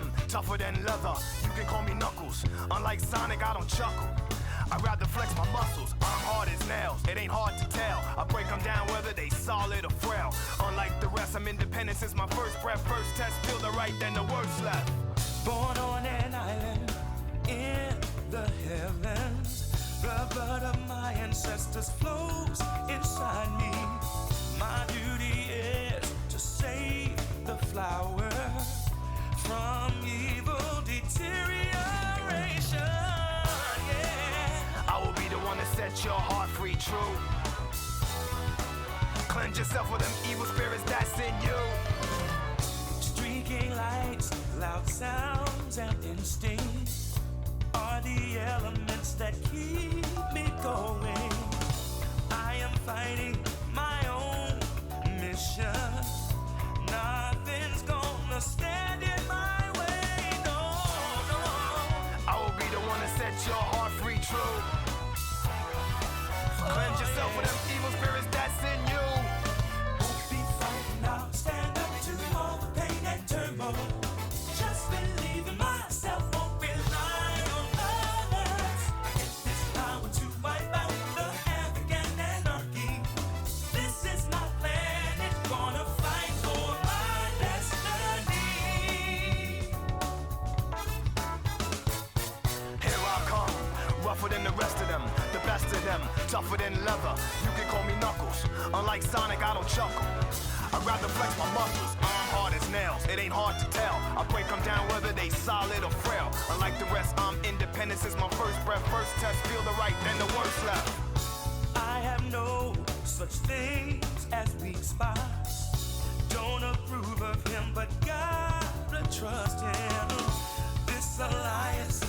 them, tougher than leather. You can call me Knuckles. Unlike Sonic, I don't chuckle. I'd rather flex my muscles. I'm hard as nails. It ain't hard to tell. I break them down whether they solid or frail. Unlike the rest, I'm independent since my first breath. First test, feel the right, then the worst left. Born on an island in the heavens. The blood of my ancestors flows inside me. My duty is to save the flower from evil deterioration. I will be the one to set your heart free, true. Cleanse yourself with them evil spirits that's in you. Streaking lights, loud sounds, and instincts are the elements that keep me going. I am fighting my own mission. Nothing's gonna stand in my way, no, no. I will be the one to set your heart free, true. Cleanse yourself with them evil spirits that's in you. Won't be frightened, I'll stand up to all the pain and turmoil. Just believe in myself, won't rely on others. I get this power to wipe out the havoc and anarchy. This is my planet, gonna fight for my destiny. Here I come, rougher than the rest of them, the best of them, tougher than leather. You can call me Knuckles. Unlike Sonic, I don't chuckle. I'd rather flex my muscles. I'm hard as nails. It ain't hard to tell. I break them down whether they solid or frail. Unlike the rest, I'm independent since my first breath. First test, feel the right, then the worst left. I have no such things as weak spots. Don't approve of him, but gotta trust him. This alliance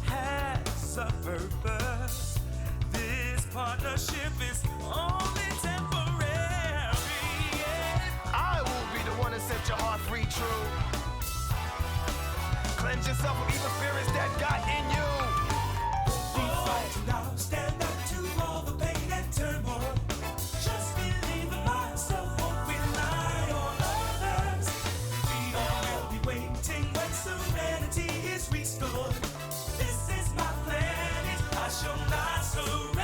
has a purpose. This partnership is only temporary. I will be the one to set your heart free, true. Cleanse yourself of evil spirits that got in you. Be fighting, I'll stand up to all the pain and turmoil. Just believe in myself, won't rely on others. We all will be waiting when serenity is restored. This is my planet, I shall not surrender.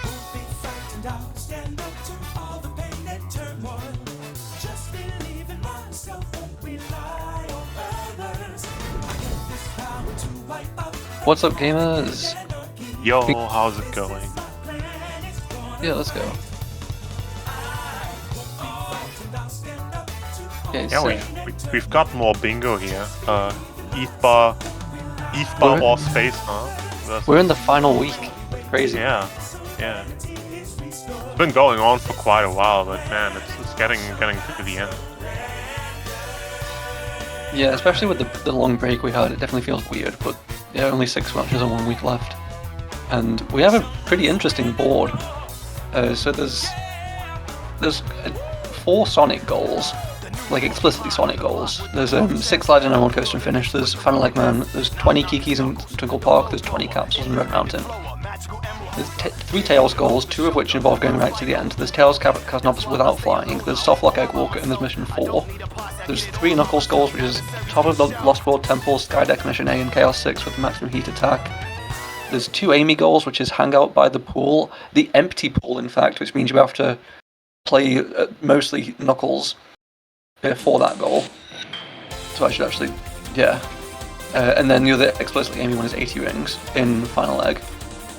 Won't be frightened, I'll stand up to all the pain and turmoil. Just believe in myself, won't rely on others. I get this power to wipe out What's up, gamers? Yo, how's it going? Yeah, let's go. Okay, Yeah, so we've got more bingo here. ETH bar or space, huh? we're in the final week. Crazy. Yeah. It's been going on for quite a while, but man, it's getting to the end. Yeah, especially with the long break we had, it definitely feels weird, but yeah, only 6 matches and 1 week left. And we have a pretty interesting board. So there's 4 Sonic goals, like explicitly Sonic goals. There's 6 slides in Emerald Coast and Finish, there's Final Eggman, there's 20 Kikis in Twinkle Park, there's 20 capsules in Red Mountain. There's 3 Tails goals, 2 of which involve going right to the end. There's Tails Casnovis without flying, there's Softlock Egg Walker, and there's Mission 4. There's 3 Knuckles goals, which is Top of the Lost World Temple, Skydeck Mission A, and Chaos 6 with maximum heat attack. There's 2 Amy goals, which is Hangout by the Pool, the empty pool in fact, which means you have to play mostly Knuckles for that goal. So I should actually, yeah. And then the other explicitly Amy one is 80 rings in Final Egg.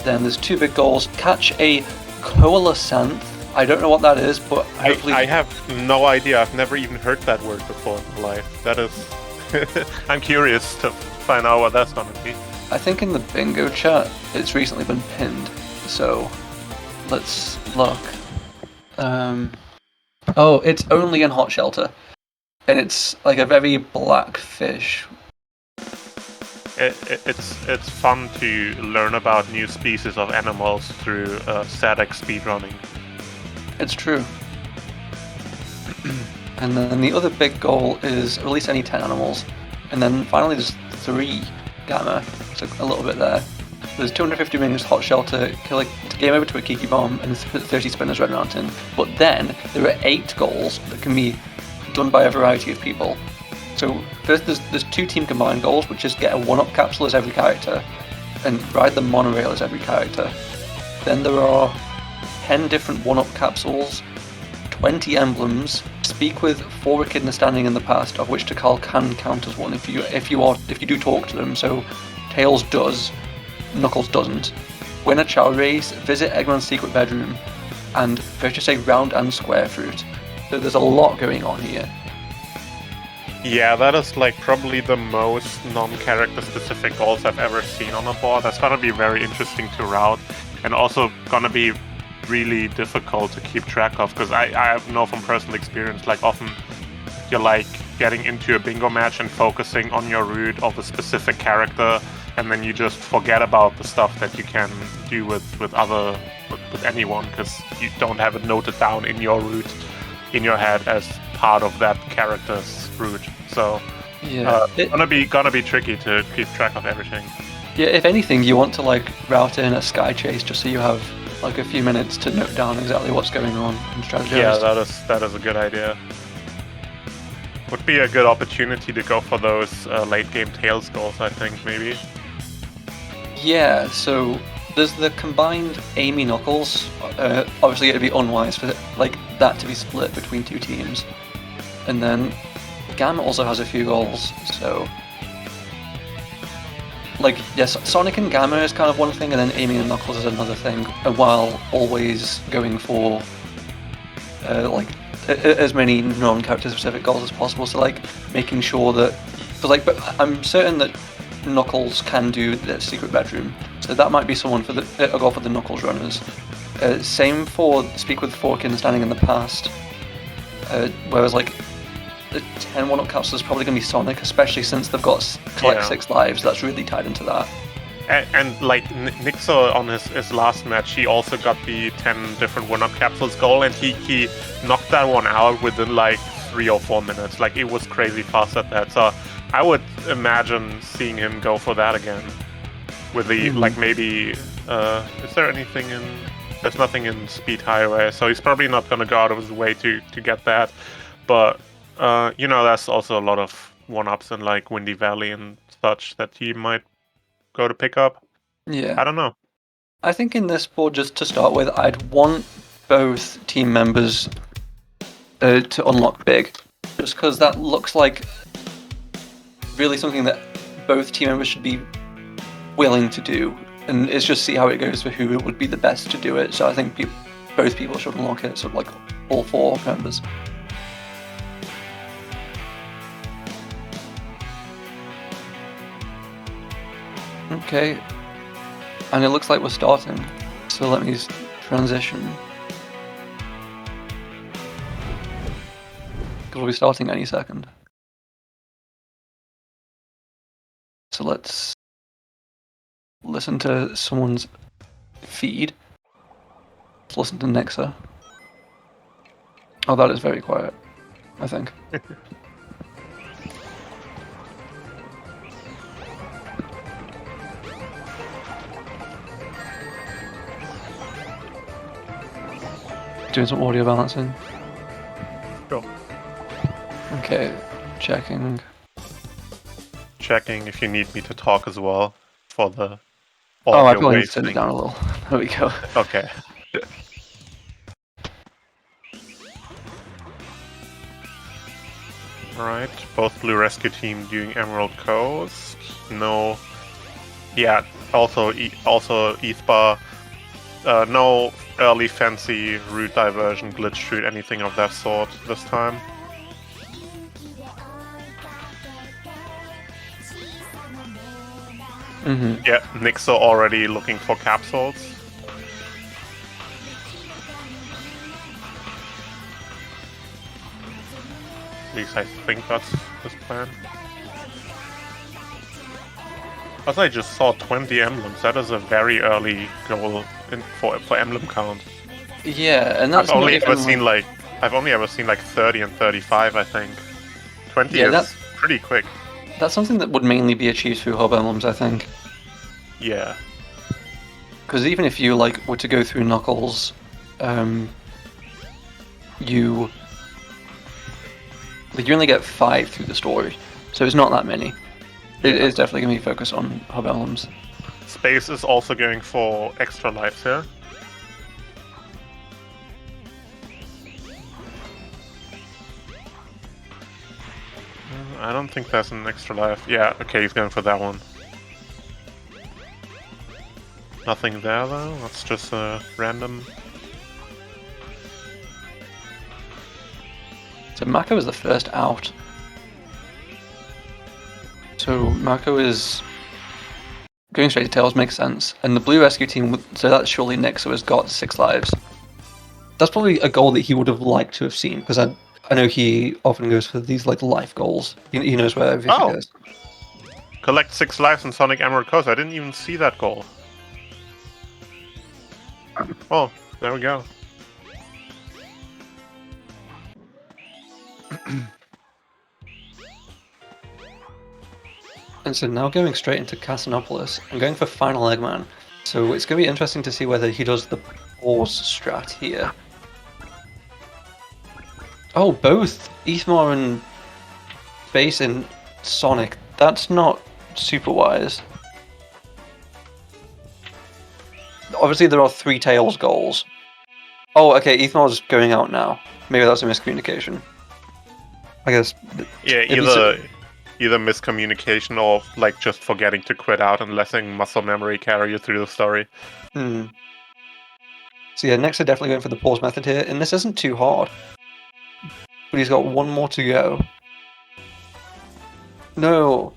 Then there's 2 big goals, catch a coalescent. I don't know what that is, but hopefully... I have no idea. I've never even heard that word before in my life. That is... I'm curious to find out what that's gonna be. I think in the bingo chat, it's recently been pinned, so let's look. Oh, it's only in Hot Shelter, and it's like a very black fish. It's fun to learn about new species of animals through SADX speedrunning. It's true. And then the other big goal is release any 10 animals. And then finally there's 3 Gamma, so a little bit there. There's 250 wings, Hot Shelter, game over to a Kiki Bomb, and 30 spinners Red Mountain. But then there are 8 goals that can be done by a variety of people. So first there's 2 team combined goals, which is get a 1-up capsule as every character, and ride the monorail as every character. Then there are 10 different 1-up capsules, 20 emblems, speak with 4 echidna standing in the past, of which Takal can count as one if you do talk to them. So Tails does, Knuckles doesn't. Win a chow race, visit Eggman's secret bedroom, and purchase a round and square fruit. So there's a lot going on here. Yeah, that is like probably the most non-character specific goals I've ever seen on a board. That's gonna be very interesting to route, and also gonna be really difficult to keep track of, because I know from personal experience, like often you're like getting into a bingo match and focusing on your route of a specific character, and then you just forget about the stuff that you can do with anyone, because you don't have it noted down in your route in your head as part of that character's route. So yeah, gonna be tricky to keep track of everything. Yeah, if anything, you want to like route in a sky chase just so you have like a few minutes to note down exactly what's going on and strategize. Yeah, that is a good idea. Would be a good opportunity to go for those late game Tails goals, I think, maybe. Yeah, so there's the combined Amy Knuckles. Obviously, it'd be unwise for like that to be split between 2 teams. And then Gamma also has a few goals, so like yes, Sonic and Gamma is kind of one thing, and then Amy and Knuckles is another thing. While always going for like as many non-character specific goals as possible. So like making sure that, but I'm certain that Knuckles can do the secret bedroom, so that might be someone for a goal for the Knuckles runners. Same for speak with Fork and standing in the past. Whereas like the 10 1-up capsules is probably going to be Sonic, especially since they've got collect 6 lives. That's really tied into that. And like Nixo on his last match, he also got the 10 different 1-up capsules goal, and he knocked that one out within like 3 or 4 minutes. Like it was crazy fast at that. So I would imagine seeing him go for that again. With the like maybe is there anything in? There's nothing in Speed Highway, so he's probably not gonna go out of his way to get that. But there's also a lot of 1-ups in like Windy Valley and such that he might go to pick up. Yeah. I don't know. I think in this board, just to start with, I'd want both team members to unlock big, just because that looks like really something that both team members should be willing to do, and it's just see how it goes for who would be the best to do it. So I think both people should unlock it, so like all 4 members. Okay, and it looks like we're starting, so let me transition. Because we'll be starting any second. So let's listen to someone's feed. Let's listen to Nixa. Oh, that is very quiet, I think. Doing some audio balancing. Sure. Okay, checking. Checking if you need me to talk as well for the I audio probably need wave to turn it thing. down a little. There we go. Okay. Alright, both Blue Rescue Team doing Emerald Coast. No. Yeah, also ETHBAR. No early fancy route diversion, glitch route, anything of that sort this time. Yeah, Nixo already looking for capsules. At least I think that's his plan. As I just saw 20 emblems, that is a very early goal for emblem count. Yeah, and that's I've only not ever even seen like I've only ever seen like 30 and 35, I think. 20 Yeah, is that's- pretty quick. That's something that would mainly be achieved through hub emblems, I think. Yeah. Because even if you like were to go through Knuckles, you only get 5 through the story, so it's not that many. It is definitely going to be focused on hub emblems. Space is also going for extra lives here. I don't think there's an extra life. Yeah, okay, he's going for that one. Nothing there though, that's just a random. So Mako is the first out. So Mako is going straight to Tails makes sense, and the blue rescue team, so that's surely Nick, so has got 6 lives. That's probably a goal that he would have liked to have seen, because I know he often goes for these like life goals. He knows where everything goes. Collect 6 lives in Sonic Emerald Coast. I didn't even see that goal. Oh, there we go. And so now going straight into Casanopolis and going for Final Eggman. So it's going to be interesting to see whether he does the pause strat here. Oh, both Ethmar and Space and Sonic. That's not super wise. Obviously there are 3 Tails goals. Oh, okay, Ethmar's going out now. Maybe that's a miscommunication. I guess... Yeah, either miscommunication or like just forgetting to quit out and letting muscle memory carry you through the story. So yeah, next are definitely going for the pause method here, and this isn't too hard. But he's got 1 more to go. No!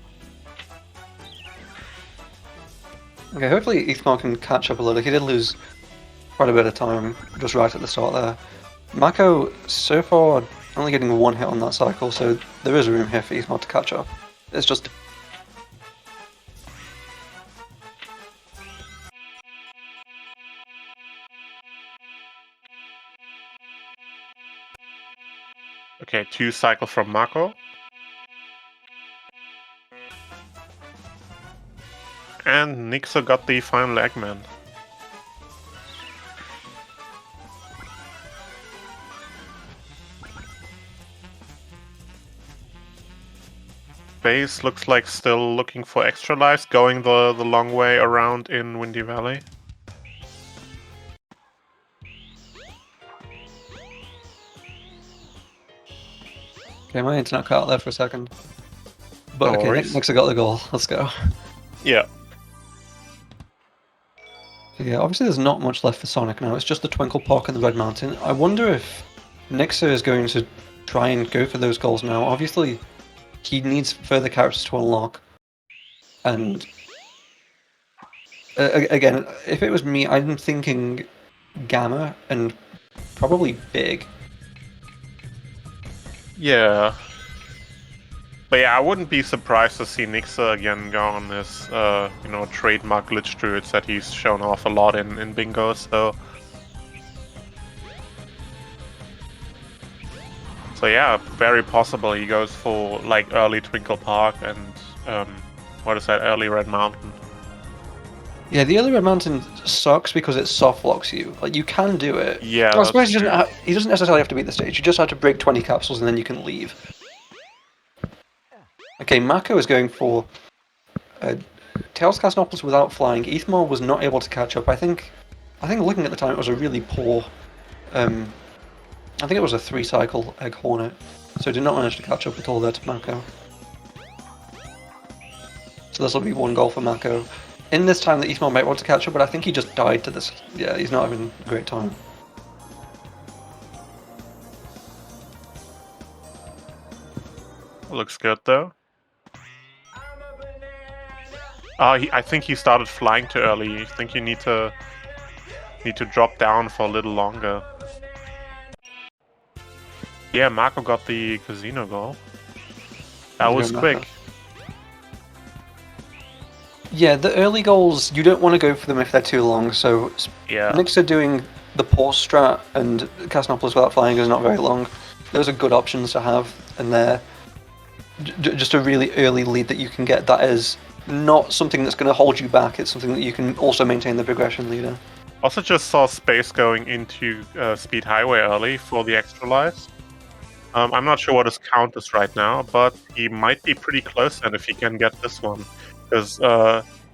Okay, hopefully Ethmar can catch up a little. He did lose quite a bit of time just right at the start there. Mako, so far, only getting 1 hit on that cycle, so there is room here for Ethmar to catch up. It's just... Okay, 2 cycles from Mako. And Nixo got the final Eggman. Base looks like still looking for extra lives, going the long way around in Windy Valley. Okay, my internet cut out there for a second. But No okay, worries. Nick's got the goal. Let's go. Yeah. Yeah, obviously there's not much left for Sonic now. It's just the Twinkle Park and the Red Mountain. I wonder if Nixa is going to try and go for those goals now. Obviously, he needs further characters to unlock. And again, if it was me, I'm thinking Gamma and probably Big. Yeah. But yeah, I wouldn't be surprised to see Nixa again go on this, trademark glitch druids that he's shown off a lot in Bingo, so... So yeah, very possible he goes for, like, early Twinkle Park and, early Red Mountain. Yeah, the early Red Mountain sucks because it soft locks you. Like, you can do it. Yeah, I suppose that's he doesn't necessarily have to beat the stage. You just have to break 20 capsules and then you can leave. Okay, Mako is going for Tails Casanopolis without flying. Ethmar was not able to catch up. I think looking at the time, it was a really poor... I think it was a 3-cycle Egg Hornet, so did not manage to catch up at all there to Mako. So this will be 1 goal for Mako. In this time that Ethmar might want to catch up, but I think he just died to this. Yeah, he's not having a great time. Looks good though. I think he started flying too early. I think you need to drop down for a little longer. Yeah, Marco got the casino goal. That was quick. Yeah, the early goals, you don't want to go for them if they're too long, so Yeah. Nixa doing the pause strat and Cassiopolis without flying is not very long. Those are good options to have, and they're just a really early lead that you can get. That is not something that's going to hold you back. It's something that you can also maintain the progression leader. Also just saw Space going into Speed Highway early for the extra lives. I'm not sure what his count is right now, but he might be pretty close then if he can get this one. Because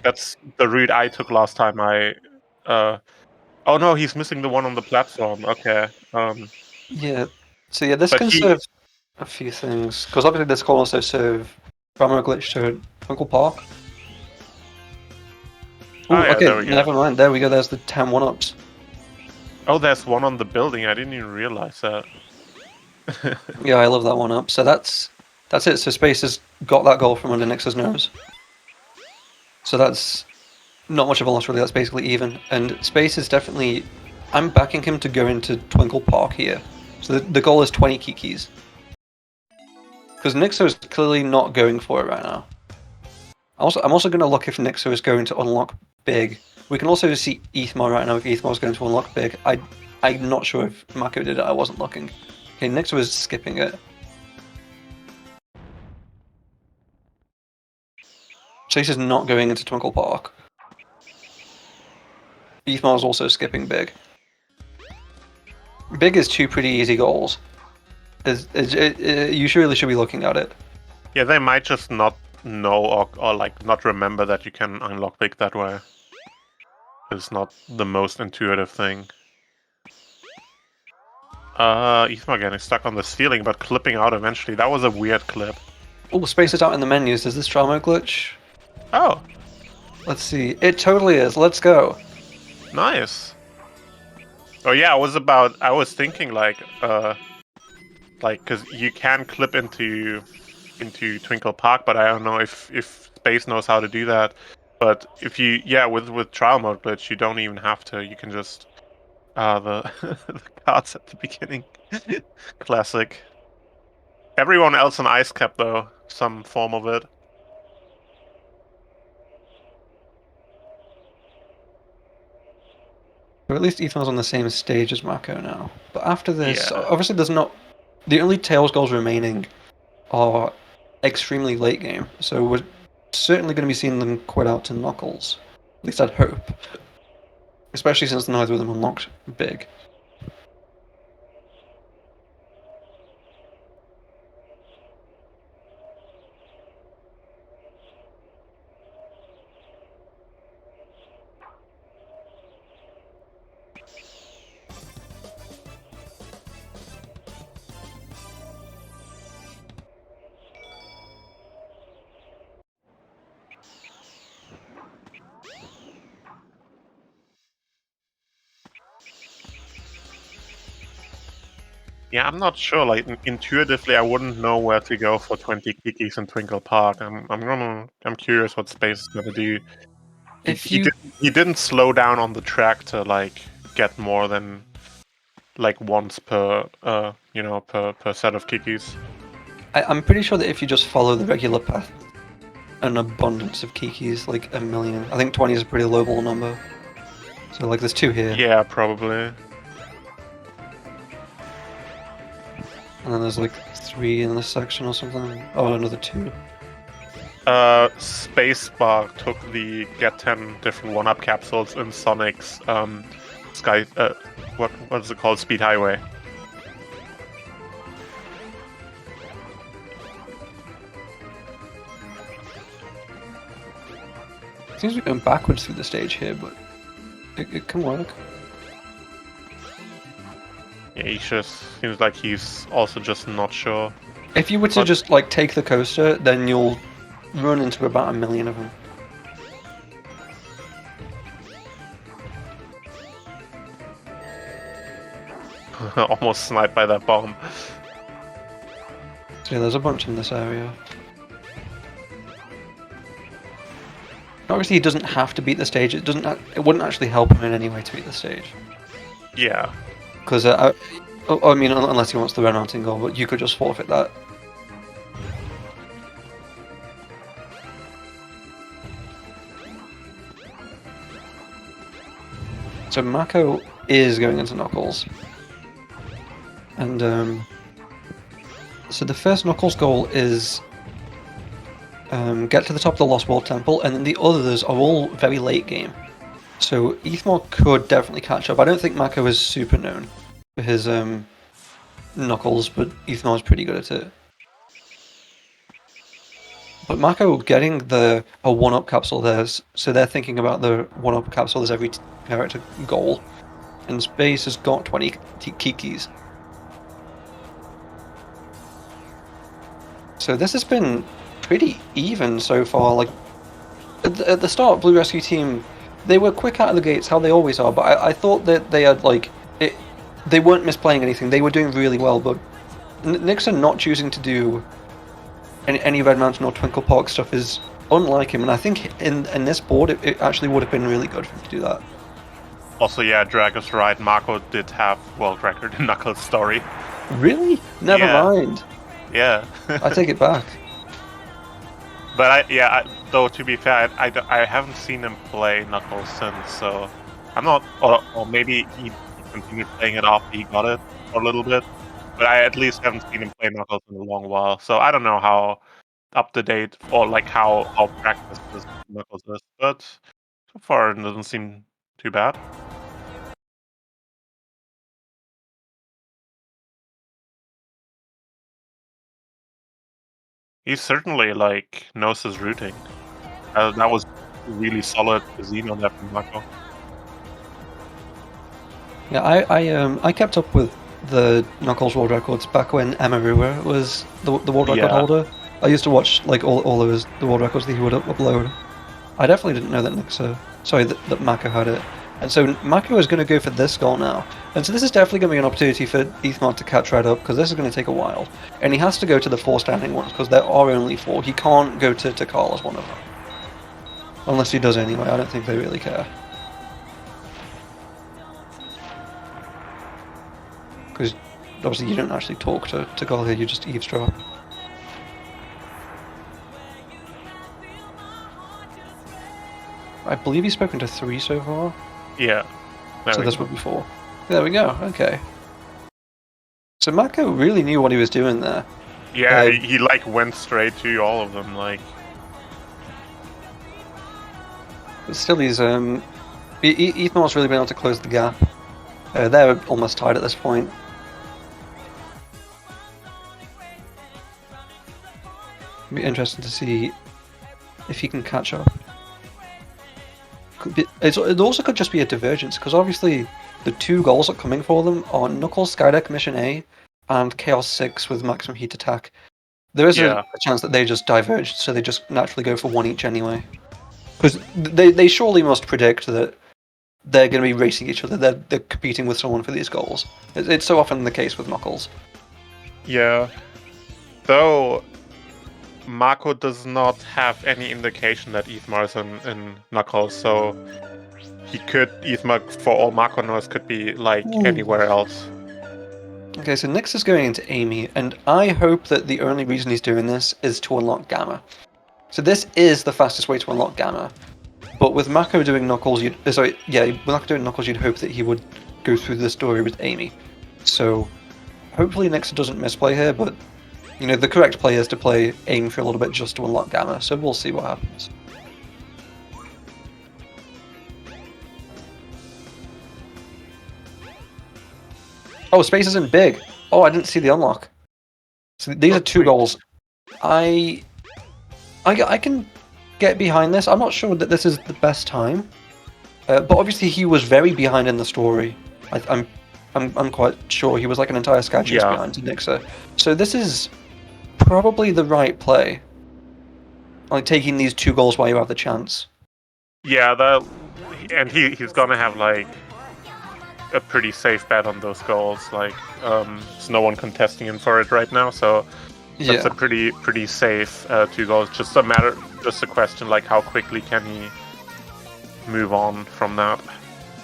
that's the route I took last time I... Oh no, he's missing the one on the platform. Okay. Yeah. So yeah, this But can serve a few things, because obviously this can also serve Grammar Glitch to Twinkle Park. Ooh, Oh, yeah, okay, there we go. never mind. There we go. There's the 10 1-ups. Oh, there's one on the building. I didn't even realize that. Yeah, I love that 1-up. So that's it. So Space has got that goal from under Nix's nose. So that's not much of a loss, really. That's basically even. And Space is definitely... I'm backing him to go into Twinkle Park here. So the goal is 20 Kikis. Because Nixo is clearly not going for it right now. I'm also going to look if Nixo is going to unlock big. We can also see Ethmar right now if Ethmar is going to unlock big. I'm not sure if Mako did it, I wasn't looking. Okay, Nixo is skipping it. Chase is not going into Twinkle Park. Ethmar is also skipping big. Big is two pretty easy goals. You really should be looking at it. Yeah, they might just not know or like not remember that you can unlock big that way. It's not the most intuitive thing. Ethmar getting stuck on the ceiling, but clipping out eventually. That was a weird clip. Oh, Space is out in the menus. Is this Tramo glitch? Oh, Let's see. It totally is. Let's go. nice. Oh yeah, I was thinking like, because you can clip into Twinkle Park, but I don't know if Space knows how to do that. But if you, with trial mode glitch, you don't even have to. You can just the the cards at the beginning. Classic. Everyone else on Ice Cap though, some form of it. Or at least Ethan's on the same stage as Mako now. But after this, Yeah. obviously there's not... The only Tails goals remaining are extremely late game, so we're certainly going to be seeing them quit out to Knuckles. At least I'd hope. Especially since neither of them unlocked big. Yeah, I'm not sure. Like intuitively, I wouldn't know where to go for 20 Kikis in Twinkle Park. I'm curious what Space is gonna do. He didn't slow down on the track to like get more than like once per per set of Kikis. I'm pretty sure that if you just follow the regular path, an abundance of Kikis, like a million. I think 20 is a pretty lowball number. So like there's two here. Yeah, probably. And then there's like 3 in this section or something. Oh, another 2. Spacebar took the get 10 different 1-up capsules in Sonic's Sky. What is it called? Speed Highway. Seems to be going backwards through the stage here, but it can work. Yeah, he just seems like he's also just not sure. If you were to just like take the coaster, then you'll run into about 1 million of them. Almost sniped by that bomb. So yeah, there's a bunch in this area. Obviously, he doesn't have to beat the stage. It wouldn't actually help him in any way to beat the stage. Yeah. Because I mean, unless he wants the run-outing goal, but you could just forfeit that. So Mako is going into Knuckles. And so the first Knuckles goal is get to the top of the Lost World Temple, and then the others are all very late game. So Ethmar could definitely catch up. I don't think Mako is super known for his Knuckles, but Ethmar is pretty good at it. But Mako getting a 1-up capsule there, so they're thinking about the 1-up capsule as every character goal. And Space has got 20 Kikis. So this has been pretty even so far. Like at the start, Blue Rescue Team, they were quick out of the gates, how they always are. But I thought that they had they weren't misplaying anything. They were doing really well. But Nixon not choosing to do any Red Mountain or Twinkle Park stuff is unlike him. And I think in this board, it actually would have been really good for him to do that. Also, yeah, Drag is right. Marco did have world record in Knuckles' story. Really? Never mind. Yeah. I take it back. But though to be fair, I haven't seen him play Knuckles since, so I'm not, or maybe he continued playing it after he got it for a little bit, but I at least haven't seen him play Knuckles in a long while, so I don't know how up to date or like how practiced this Knuckles is, but so far it doesn't seem too bad. He certainly knows his routing. That was really solid cuisine on that from Marco. Yeah, I kept up with the Knuckles world records back when Amarua was the world record holder. I used to watch all of the world records that he would upload. I definitely didn't know that that Mako had it. And so Mako is going to go for this goal now. And so this is definitely going to be an opportunity for Ethmar to catch right up, because this is going to take a while. And he has to go to the 4 standing ones, because there are only 4. He can't go to Carl as one of them. Unless he does anyway, I don't think they really care. Because obviously you don't actually talk to Carl here, you just eavesdrop. I believe he's spoken to 3 so far. Yeah. So this would be 4. There we go, okay. So Mako really knew what he was doing there. Yeah, he went straight to all of them, But still he's, Ethan's really been able to close the gap. They're almost tied at this point. It'll be interesting to see if he can catch up. It also could just be a divergence, because obviously the 2 goals that are coming for them are Knuckles Skydeck Mission A and Chaos 6 with maximum heat attack. There is a chance that they just diverge, so they just naturally go for 1 each anyway. Because they surely must predict that they're going to be racing each other, they're competing with someone for these goals. It's so often the case with Knuckles. Yeah. Though Mako does not have any indication that Ethmar is in Knuckles, so Ethmar, for all Mako knows, could be anywhere else. Okay, so Nyx is going into Amy, and I hope that the only reason he's doing this is to unlock Gamma. So this is the fastest way to unlock Gamma. But with Mako doing Knuckles, you'd hope that he would go through the story with Amy. So hopefully Nyx doesn't misplay here, but the correct play is to play Amy for a little bit just to unlock Gamma, so we'll see what happens. Oh, Space isn't big. Oh, I didn't see the unlock. So these are 2 goals. I can get behind this. I'm not sure that this is the best time, but obviously he was very behind in the story. I'm quite sure he was an entire sky chase behind to Nixa. So this is probably the right play. Taking these 2 goals while you have the chance. Yeah, and he's gonna have a pretty safe bet on those goals. There's no one contesting him for it right now, so that's a pretty safe 2 goals. Just a question how quickly can he move on from that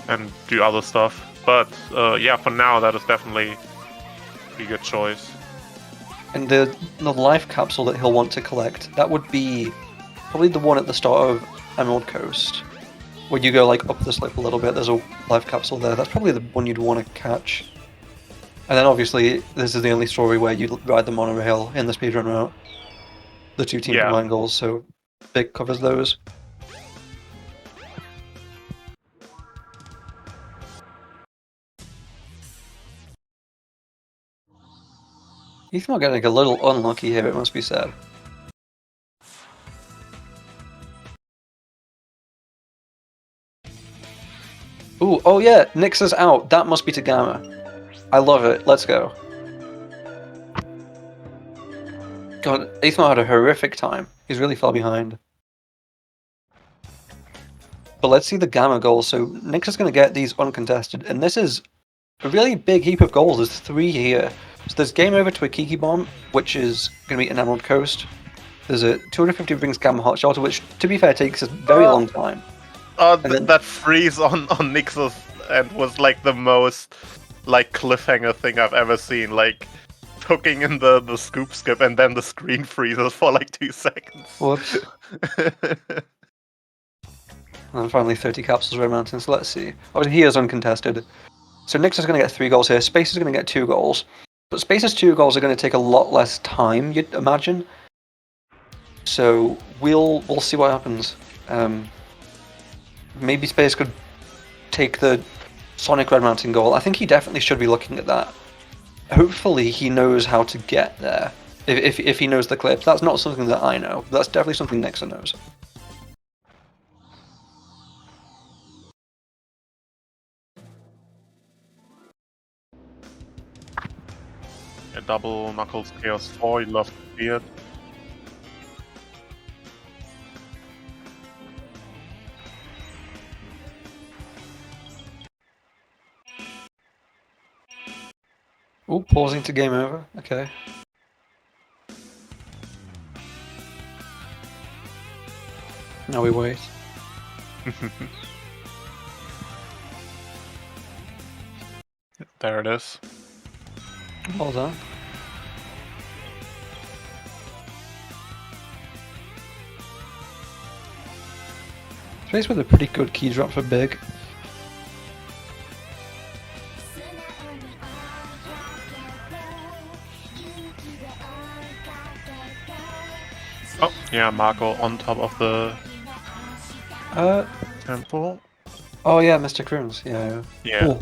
and do other stuff. But for now that is definitely a pretty good choice. And the life capsule that he'll want to collect, that would be probably the one at the start of Emerald Coast. when you go like up the slope a little bit, there's a life capsule there. That's probably the one you'd want to catch. And then obviously, this is the only story where you ride the monorail in the speedrun route. The 2 team combined goals, so Big covers those. Ethan getting a little unlucky here, it must be said. Ooh, oh yeah, Nyx is out. That must be to Gamma. I love it. Let's go. God, Ethan had a horrific time. He's really far behind. But let's see the Gamma goals. So Nyx is going to get these uncontested, and this is a really big heap of goals. There's 3 here. So there's Game Over to a Kiki Bomb, which is going to be an Emerald Coast. There's a 250 brings Gamma Hot Shelter, which, to be fair, takes a very long time. That freeze on Nyx's end was like the most like cliffhanger thing I've ever seen. Like hooking in the scoop skip and then the screen freezes for like 2 seconds. Whoops. And finally 30 capsules Red Mountains. Let's see. Oh, he is uncontested. So Nyx is going to get 3 goals here. Space is going to get 2 goals. But Space's 2 goals are going to take a lot less time, you'd imagine. So we'll see what happens. Maybe Space could take the Sonic Red Mountain goal. I think he definitely should be looking at that. Hopefully he knows how to get there. If he knows the clips. That's not something that I know. That's definitely something Nyx knows. A double Knuckles Chaos 4, you'd love to see it. Ooh, pausing to Game Over. Okay. Now we wait. There it is. Well done. Space with a pretty good key drop for Big. Oh, yeah, Marco on top of the temple. Oh yeah, Mr. Croons. Yeah. Yeah. Ooh.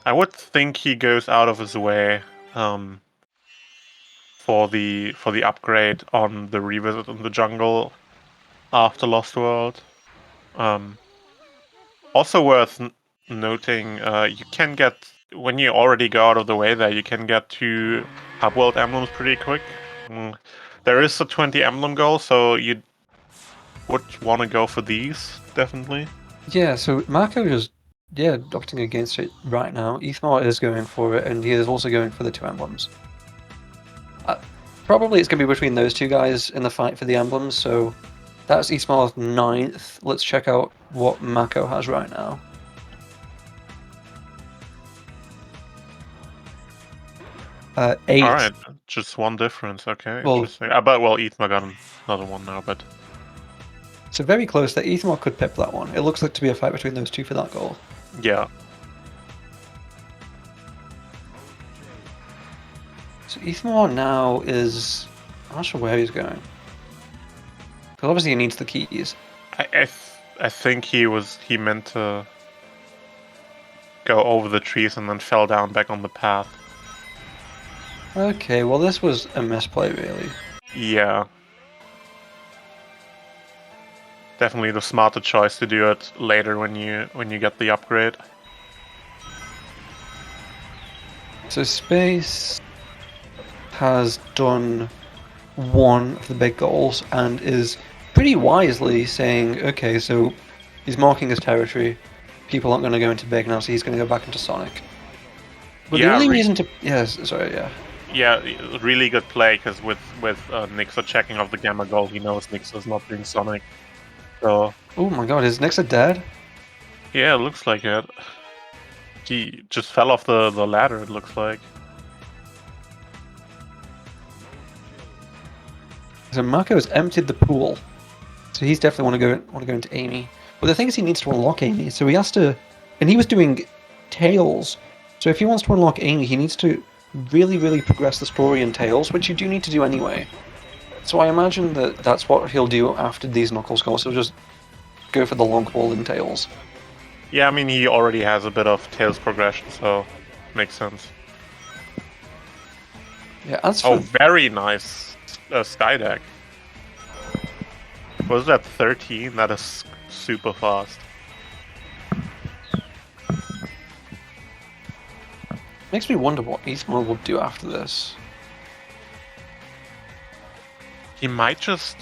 I would think he goes out of his way for the upgrade on the revisit in the jungle after Lost World. Also worth noting, you can get, when you already go out of the way there, you can get 2 Hub World emblems pretty quick. There is a 20 emblem goal, so you would want to go for these, definitely. Yeah, so Marco is opting against it right now. Ethmar is going for it, and he is also going for the 2 emblems. Probably it's going to be between those 2 guys in the fight for the emblems, so that's Ethmar's 9th. Let's check out what Mako has right now. Eight. Alright, just 1 difference, okay. Well, interesting. But, well, Ethmar got another one now, but... So very close that Ethmar could pip that one. It looks like to be a fight between those 2 for that goal. Yeah. So Ethmar now is... I'm not sure where he's going. Because obviously he needs the keys. I think he meant to go over the trees and then fell down back on the path. Okay, well this was a misplay really. Yeah. Definitely the smarter choice to do it later when you get the upgrade. So Space has done 1 of the big goals and is pretty wisely saying, okay, so he's marking his territory. People aren't going to go into big now, so he's going to go back into Sonic. But the only reason to... Yes, sorry, yeah. Yeah, really good play, because with Nyxa checking off the Gamma goal, he knows Nyxa's not doing Sonic. So... Oh my god, is Nyxa dead? Yeah, it looks like it. He just fell off the ladder, it looks like. So Mako has emptied the pool. So he's definitely want to go into Amy. But the thing is, he needs to unlock Amy, so he has to. And he was doing Tails, so if he wants to unlock Amy, he needs to really progress the story in Tails, which you do need to do anyway. So I imagine that that's what he'll do after these Knuckles goals. He'll just go for the long haul in Tails. Yeah, I mean, he already has a bit of Tails progression, so makes sense. Yeah, as for... Oh, very nice Sky Deck. Was that 13? That is super fast. Makes me wonder what Eastmore will do after this. He might just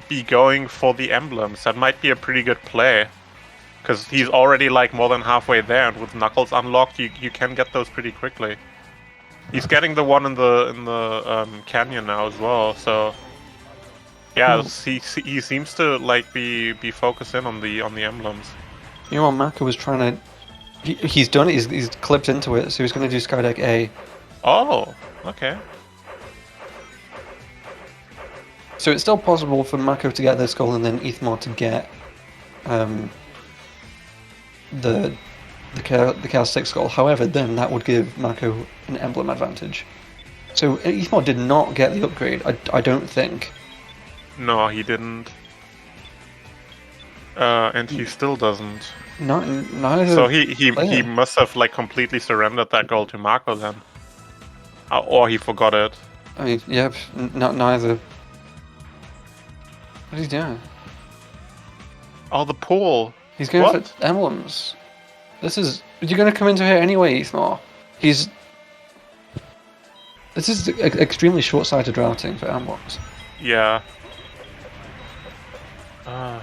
be going for the emblems. That might be a pretty good play. Because he's already like more than halfway there, and with Knuckles unlocked, you can get those pretty quickly. He's getting the one in the canyon now as well, so yeah, he seems to like be focused in on the emblems. You know what, Mako was trying to... He's done it, he's clipped into it, so he's going to do Skydeck A. Oh, okay. So it's still possible for Mako to get this goal and then Ethmar to get the Chaos 6 goal. However, then that would give Mako an emblem advantage. So Ethmar did not get the upgrade, I don't think. No, he didn't. And he still doesn't. Neither. So he must have like completely surrendered that goal to Mako then. Or he forgot it. I mean, yeah, neither. What is he doing? Oh, the pool. He's going for emblems. You're going to come into here anyway, Ethmar. This is extremely short-sighted routing for emblems. Yeah.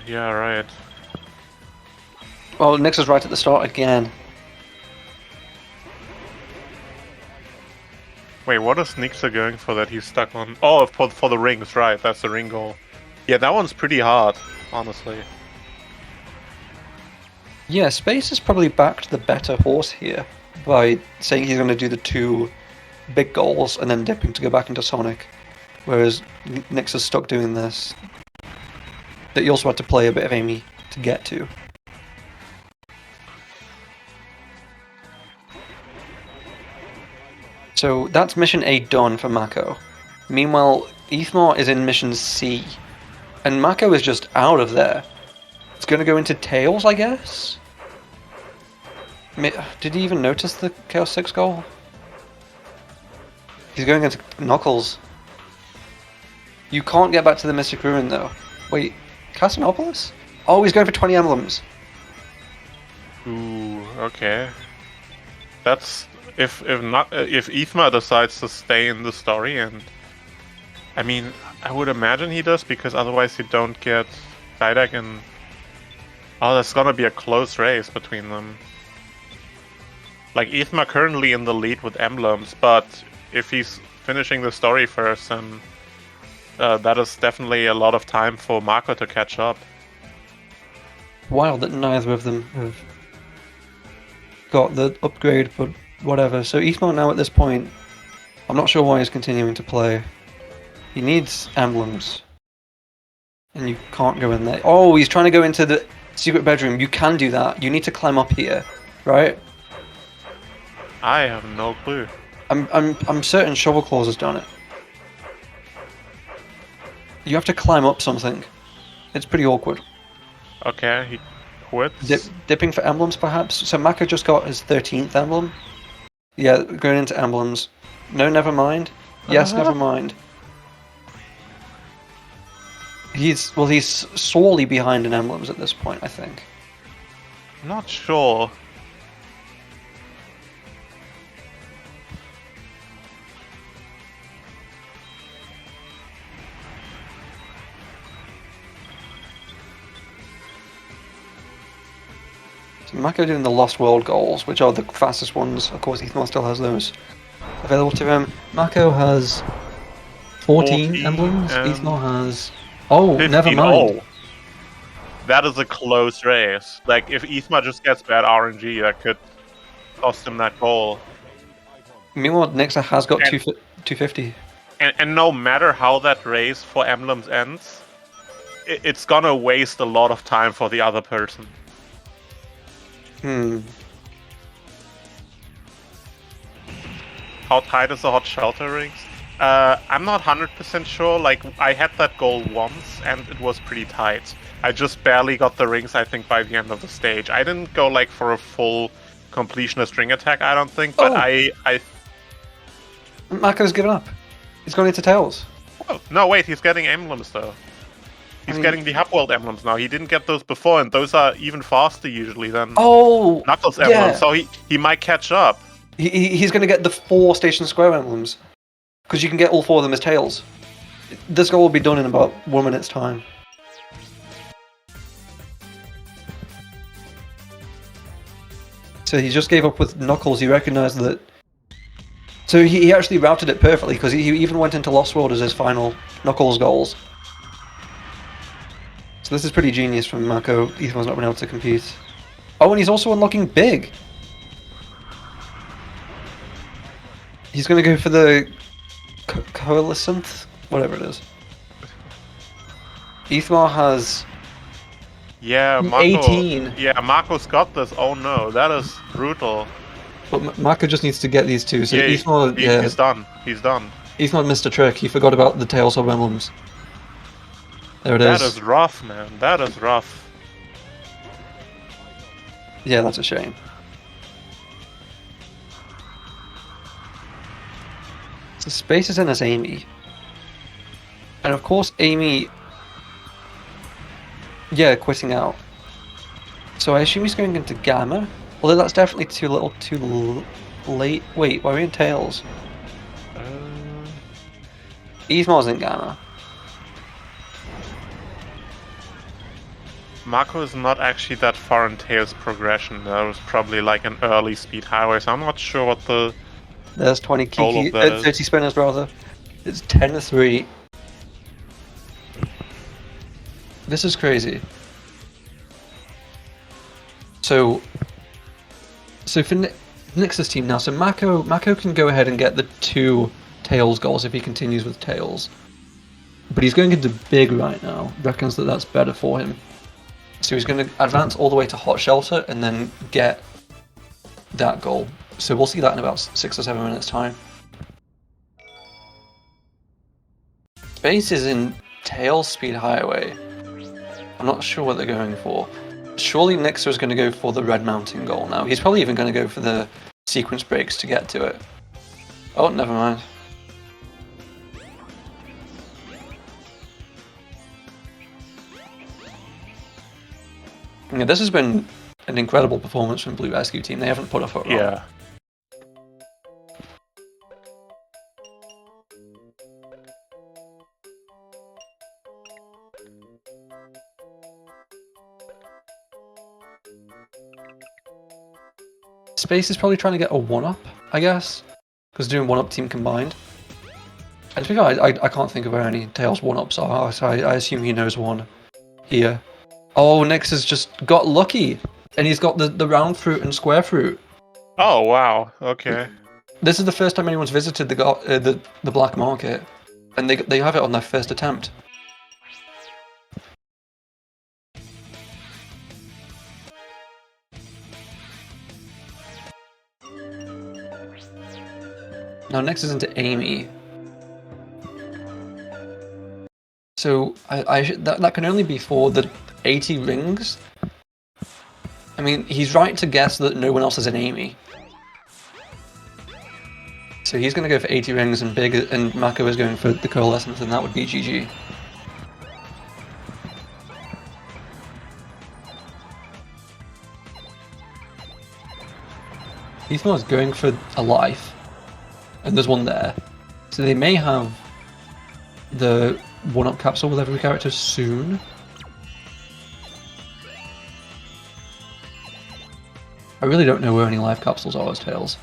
Yeah, right. Well, Nyx is right at the start again. Wait, what is Nixa going for that he's stuck on? Oh, for the rings, right. That's the ring goal. Yeah, that one's pretty hard, honestly. Yeah, Space is probably backed the better horse here by saying he's going to do the 2 big goals and then dipping to go back into Sonic. Whereas Nyx is stuck doing this. That you also had to play a bit of Amy to get to. So that's mission A done for Mako. Meanwhile, Ethmar is in mission C. And Mako is just out of there. It's going to go into Tails, I guess? Did he even notice the Chaos 6 goal? He's going into Knuckles. You can't get back to the Mystic Ruin though. Wait, Casanopolis? Oh, he's going for 20 emblems. Ooh, okay. That's if Ethma decides to stay in the story, and I mean, I would imagine he does, because otherwise you don't get Skydeck and... Oh, there's gonna be a close race between them. Like, Ethma currently in the lead with emblems, but if he's finishing the story first, then that is definitely a lot of time for Mako to catch up. Wild that neither of them have got the upgrade, but whatever. So Ethma now at this point, I'm not sure why he's continuing to play. He needs emblems. And you can't go in there. Oh, he's trying to go into the secret bedroom. You can do that. You need to climb up here, right? I have no clue. I'm certain Shovel Claws has done it. You have to climb up something. It's pretty awkward. Okay, he quits. Dipping for emblems, perhaps? So Mako just got his 13th emblem? Yeah, going into emblems. No, never mind. Yes, never mind. He's sorely behind in emblems at this point, I think. Not sure. So Mako doing the Lost World goals, which are the fastest ones. Of course, Ethmar still has those available to him. Mako has 14 emblems. Ethmar has... Oh, 15. never mind. Oh. That is a close race. Like, if Ethma just gets bad RNG, that could cost him that goal. Meanwhile, Nixa has got 250. And no matter how that race for emblems ends, it's gonna waste a lot of time for the other person. How tight is the hot shelter rings? I'm not 100% sure. Like, I had that goal once, and it was pretty tight. I just barely got the rings, I think, by the end of the stage. I didn't go, like, for a full completionist ring attack, I don't think, but I... Mako's given up. He's gone into Tails. Oh, no, wait, he's getting emblems, though. He's getting the Hub World emblems now. He didn't get those before, and those are even faster, usually, than Knuckles emblems, so he might catch up. He's going to get the 4 Station Square emblems. Because you can get all 4 of them as Tails. This goal will be done in about 1 minute's time. So he just gave up with Knuckles. He recognized that... So he actually routed it perfectly, because he even went into Lost World as his final Knuckles goals. So this is pretty genius from Mako. Ethan's not been able to compete. Oh, and he's also unlocking Big! He's going to go for the... Coalescent? Whatever it is. Ethmar has... Yeah, Mako... 18. Yeah, Mako's got this. Oh no, that is brutal. But Mako just needs to get these 2. So Yeah, Ethmar... he's done. He's done. Ethmar missed a trick. He forgot about the Tails Hub emblems. There it is. That is rough, man. That is rough. Yeah, that's a shame. So Space is in as Amy. And of course Amy... Yeah, quitting out. So I assume he's going into Gamma? Although that's definitely too late. Wait, why are we in Tails? Evemar's in Gamma. Mako is not actually that far in Tails' progression. That was probably like an early speed highway, so I'm not sure what the... There's 20 Kiki, 30 spinners rather. It's 10-3. This is crazy. So for Nix's team now, so Mako can go ahead and get the 2 Tails goals if he continues with Tails. But he's going into Big right now, reckons that that's better for him. So he's going to advance all the way to Hot Shelter and then get that goal. So we'll see that in about 6 or 7 minutes time. Space is in Tails Speed Highway. I'm not sure what they're going for. Surely Nixer is going to go for the Red Mountain goal now. He's probably even going to go for the sequence breaks to get to it. Oh, never mind. Yeah, this has been an incredible performance from Blue Rescue Team. They haven't put a foot wrong. Yeah. Space is probably trying to get a 1-up, I guess, because doing 1-up team combined. And to be fair, I can't think of where any Tails 1-ups are, so I assume he knows one here. Oh, Nyx has just got lucky, and he's got the round fruit and square fruit. Oh wow, okay. This is the first time anyone's visited the black market, and they have it on their first attempt. Now Nyx is into Amy. So that can only be for the 80 rings. I mean, he's right to guess that no one else is an Amy. So he's going to go for 80 rings, and Big and Mako is going for the Coalescence, and that would be GG. Ethan is going for a life, and there's one there. So they may have the 1-up capsule with every character soon. I really don't know where any life capsules are as Tails.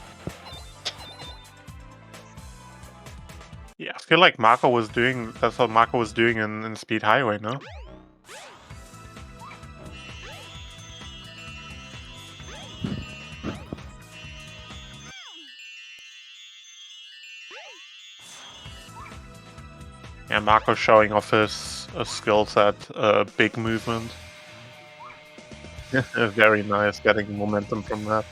Yeah, I feel like Mako was doing, that's what Mako was doing in Speed Highway, no? Yeah, Mako showing off his skill set, big movement. Very nice, getting momentum from that.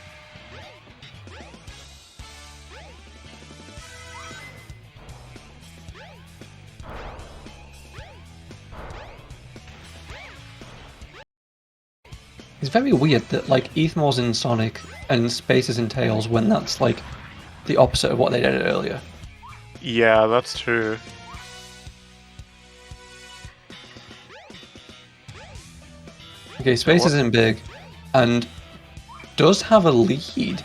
It's very weird that like Ethmore's in Sonic and Space is in Tails when that's like the opposite of what they did earlier. Yeah, that's true. Okay, Space is in Big and does have a lead.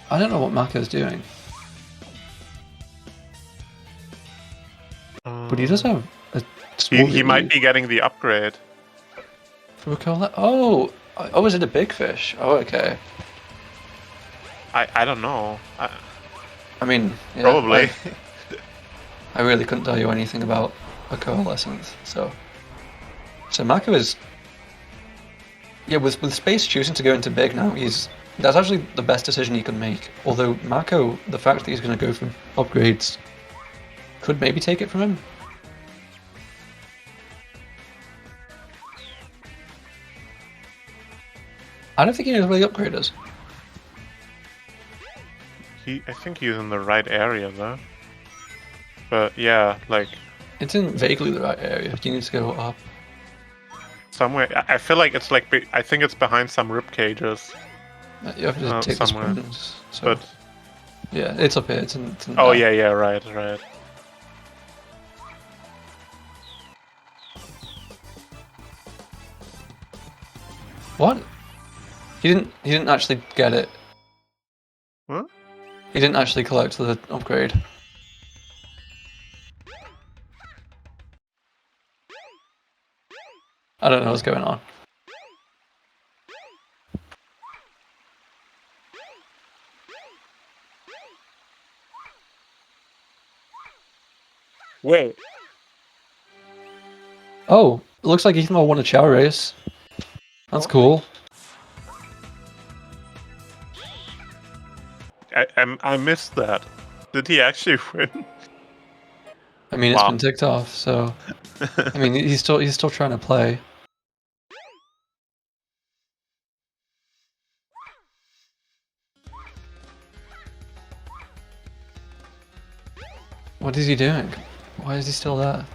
I don't know what Mako's doing. But he does have a He might be getting the upgrade. Oh, is it a big fish? Oh, okay. I don't know. I mean, yeah, Probably. I really couldn't tell you anything about a coalescence, so Mako is, yeah, with Space choosing to go into Big now, that's actually the best decision he can make. Although Mako, the fact that he's going to go for upgrades could maybe take it from him. I don't think he knows where the upgrade is. I think he's in the right area though. But yeah, like It's in vaguely the right area. You need to go up. somewhere. I feel like it's like I think it's behind some rib cages. You have to take somewhere. the springs. So But yeah, it's up here. It's in oh there. yeah, right. What? He didn't actually get it. What? He didn't actually collect the upgrade. I don't know what's going on. Wait. Oh, it looks like Ethan won a chow race. That's cool. I missed that. Did he actually win? I mean, it's Wow. been ticked off, so I mean, he's still trying to play. What is he doing? Why is he still there?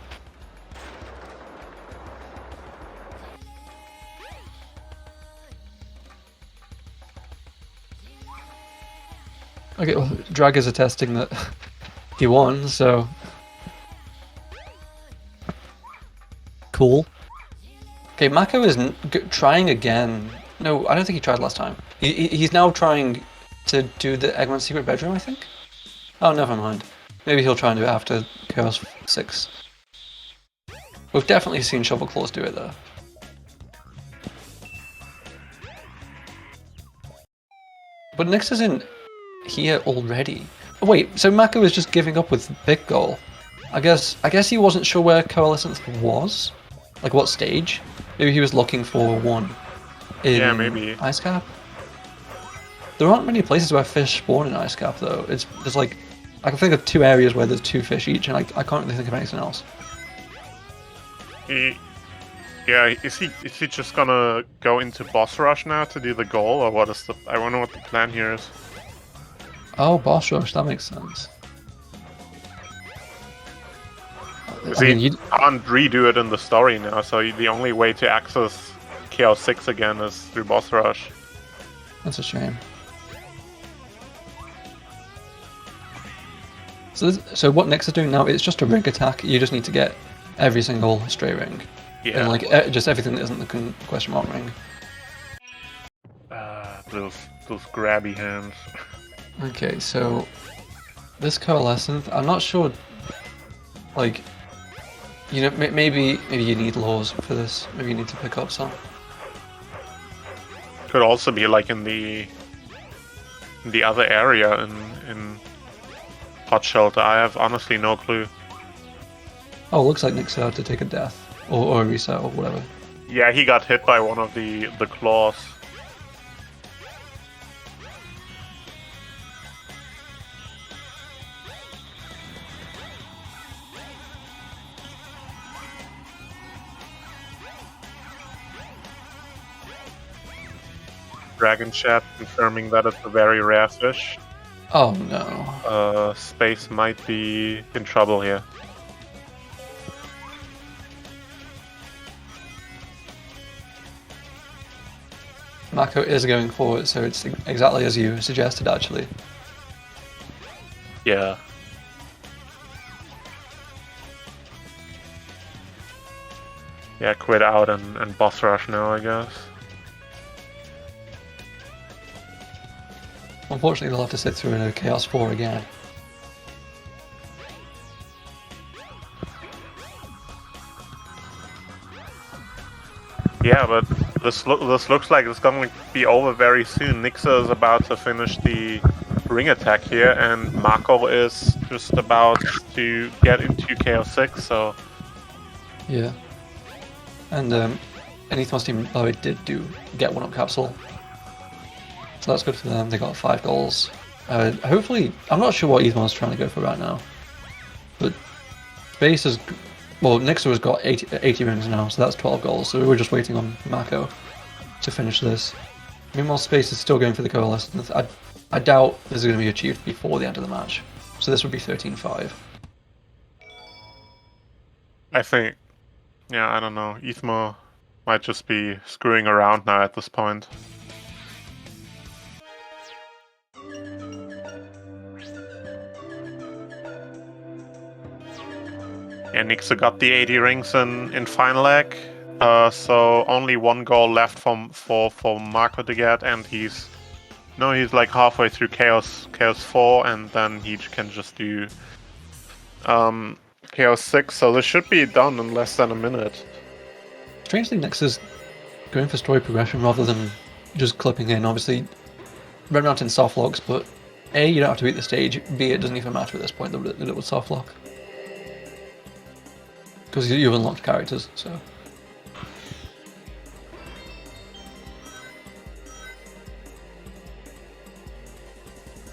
Okay, well, Drag is attesting that he won, so cool. Okay, Mako is trying again. No, I don't think he tried last time. He's now trying to do the Eggman's secret bedroom, I think? Oh, never mind. Maybe he'll try and do it after Chaos 6. We've definitely seen Shovel Claws do it though. But Nyx is in here already. Oh, wait, so Mako is just giving up with Big Goal. I guess he wasn't sure where Coalescence was. Like what stage? Maybe he was looking for one in maybe. Ice Cap. There aren't many places where fish spawn in Ice Cap though. There's like, I can think of 2 areas where there's 2 fish each, and I can't really think of anything else. Yeah, is he just gonna go into boss rush now to do the goal, or what is the? I wonder what the plan here is. Oh, boss rush, that makes sense. You can't redo it in the story now, so the only way to access Chaos 6 again is through boss rush. That's a shame. So what Nyx is doing now, it's just a ring attack. You just need to get every single straight ring. Yeah. And like just everything that isn't the question mark ring. Those grabby hands. Okay, so this Coalescent, I'm not sure. Like, you know, maybe you need laws for this. Maybe you need to pick up some. Could also be like in the other area in Hot Shelter. I have honestly no clue. Oh, it looks like Nyx had to take a death or a reset or whatever. Yeah, he got hit by one of the claws. Dragon Chat confirming that it's a very rare fish. Oh no. Space might be in trouble here. Mako is going for it, so it's exactly as you suggested, actually. Yeah. Yeah, quit out and boss rush now, I guess. Unfortunately, they'll have to sit through a Chaos 4 again. Yeah, but this looks like it's going to be over very soon. Nixa is about to finish the ring attack here, and Mako is just about to get into KO6, so... Yeah. And Ethos team did get 1-up capsule. So that's good for them. They got 5 goals. Hopefully, I'm not sure what Ethos is trying to go for right now. But Space has... Well, Nixa has got 80 rings now, so that's 12 goals. So we're just waiting on Mako to finish this. Meanwhile, Space is still going for the Coalescence. I doubt this is going to be achieved before the end of the match. So this would be 13-5. I think... Yeah, I don't know. Ethmo might just be screwing around now at this point. Yeah, Nixa got the 80 rings in final leg, so only 1 goal left for Marco to get, and he's like halfway through Chaos 4, and then he can just do Chaos 6, so this should be done in less than a minute. Strangely, Nixa's going for story progression rather than just clipping in. Obviously, Red Mountain soft locks, but A, you don't have to beat the stage, B, it doesn't even matter at this point that it would soft lock. Because you've unlocked characters, so...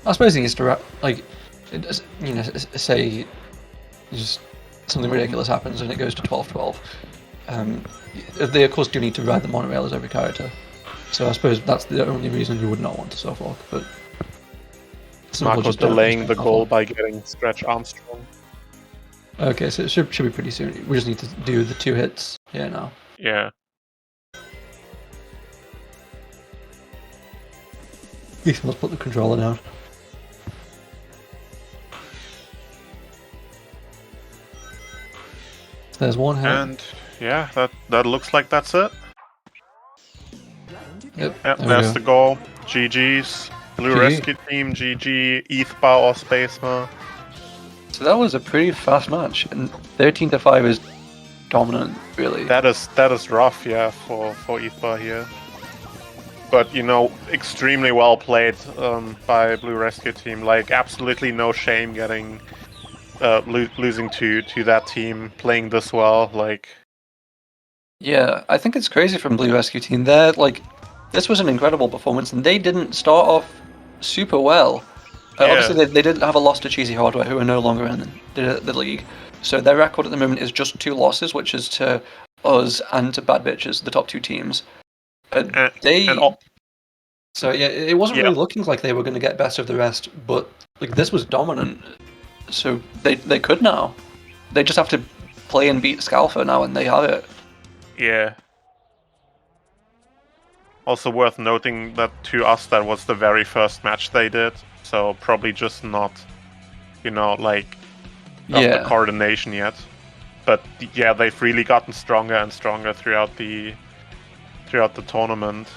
I suppose he needs to, say just something ridiculous happens and it goes to 12-12. They of course do need to ride the monorail as every character, so I suppose that's the only reason you would not want to soft lock. But Marco's delaying the goal by getting Stretch Armstrong. Okay, so it should be pretty soon. We just need to do the 2 hits here now. Yeah. Let's put the controller down. There's 1 hit. And yeah, that looks like that's it. Yep, there's the goal. GG's. Blue GG. Rescue Team, GG. ETHBA or Spacema. So that was a pretty fast match, and 13-5 is dominant, really. That is rough, yeah, for ETHBA here. But extremely well played by Blue Rescue Team. Like absolutely no shame getting losing to that team, playing this well. Like, yeah, I think it's crazy from Blue Rescue Team. This was an incredible performance, and they didn't start off super well. Obviously, they did have a loss to Cheesy Hardware, who are no longer in the league. So their record at the moment is just 2 losses, which is to us and to Bad Bitches, the top 2 teams. So yeah, it wasn't really looking like they were going to get best of the rest, but this was dominant. So they could now. They just have to play and beat Scalfer now, and they have it. Yeah. Also worth noting that to us that was the very first match they did, so probably just not, the coordination yet. But yeah, they've really gotten stronger and stronger throughout the tournament.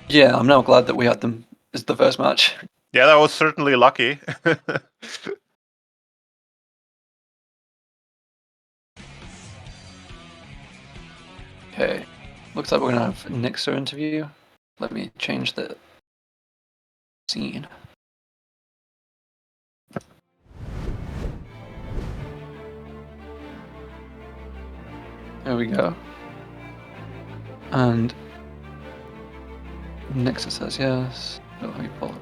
Yeah, I'm now glad that we had them as the first match. Yeah, that was certainly lucky. Okay, looks like we're gonna have Nixa interview. Let me change the scene. There we go. And Nixa says yes. Oh, let me pull up.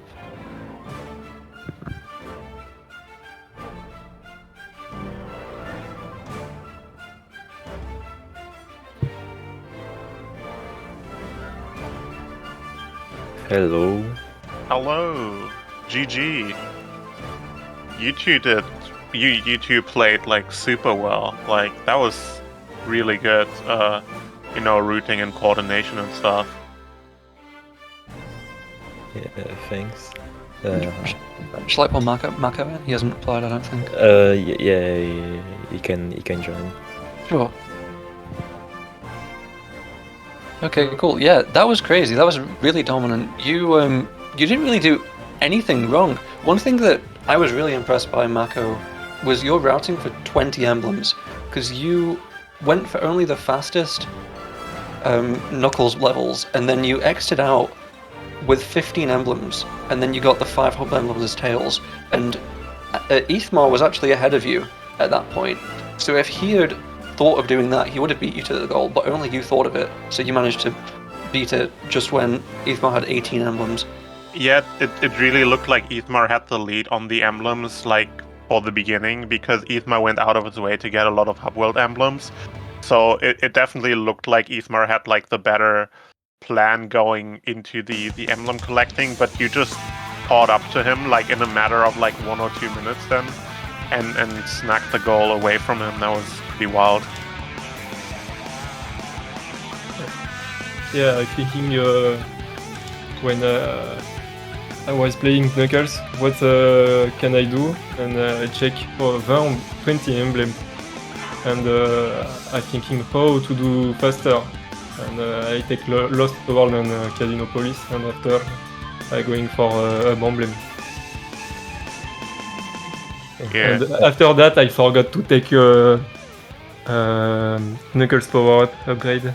Hello. Hello, GG. You two did. You two played like super well. Like that was really good. Routing and coordination and stuff. Yeah, thanks. Shall I pull Mako in? He hasn't replied, I don't think. Yeah, he can join. Sure. Okay, cool. Yeah, that was crazy. That was really dominant. You didn't really do anything wrong. One thing that I was really impressed by, Mako, was your routing for 20 emblems, because you went for only the fastest Knuckles levels, and then you exited out with 15 emblems, and then you got the 5 hub emblems as tails, and Ethmar was actually ahead of you at that point. So if he had thought of doing that, he would have beat you to the goal, but only you thought of it, so you managed to beat it just when Ethmar had 18 emblems. Yeah, it really looked like Ethmar had the lead on the emblems, like, for the beginning, because Ethmar went out of its way to get a lot of hub world emblems. So it definitely looked like Ethmar had, like, the better plan going into the emblem collecting, but you just caught up to him, like, in a matter of, like, 1 or 2 minutes then, and snagged the goal away from him. That was pretty wild. Yeah, thinking when I was playing Knuckles, what can I do? And I check for 20 emblems. And I thinking how to do faster. And I take Lost World and Casinopolis, and after I going for Hub Emblem. Yeah. And after that, I forgot to take Knuckles power up upgrade.